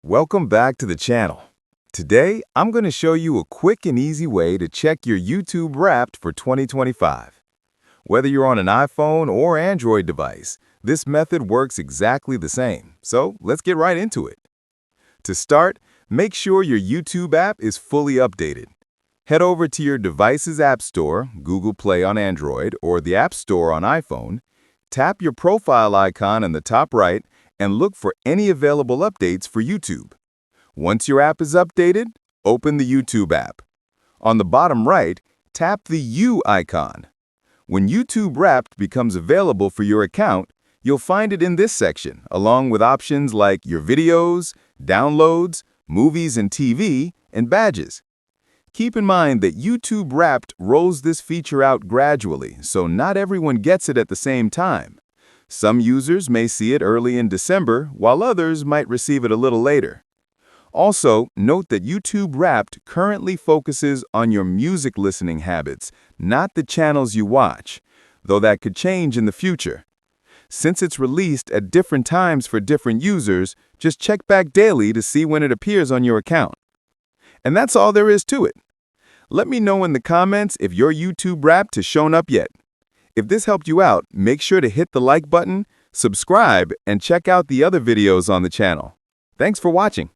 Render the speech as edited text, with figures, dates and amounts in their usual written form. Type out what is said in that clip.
Welcome back to the channel. Today, I'm going to show you a quick and easy way to check your YouTube Wrapped for 2025. Whether you're on an iPhone or Android device, this method works exactly the same. So let's get right into it. To start, make sure your YouTube app is fully updated. Head over to your device's App Store, Google Play on Android, or the App Store on iPhone. Tap your profile icon in the top right and look for any available updates for YouTube. Once your app is updated, open the YouTube app. On the bottom right, tap the U icon. When YouTube Wrapped becomes available for your account, you'll find it in this section, along with options like your videos, downloads, movies and TV, and badges. Keep in mind that YouTube Wrapped rolls this feature out gradually, so not everyone gets it at the same time. Some users may see it early in December, while others might receive it a little later. Also, note that YouTube Wrapped currently focuses on your music listening habits, not the channels you watch, though that could change in the future. Since it's released at different times for different users, just check back daily to see when it appears on your account. And that's all there is to it. Let me know in the comments if your YouTube Wrapped has shown up yet. If this helped you out, make sure to hit the like button, subscribe, and check out the other videos on the channel. Thanks for watching.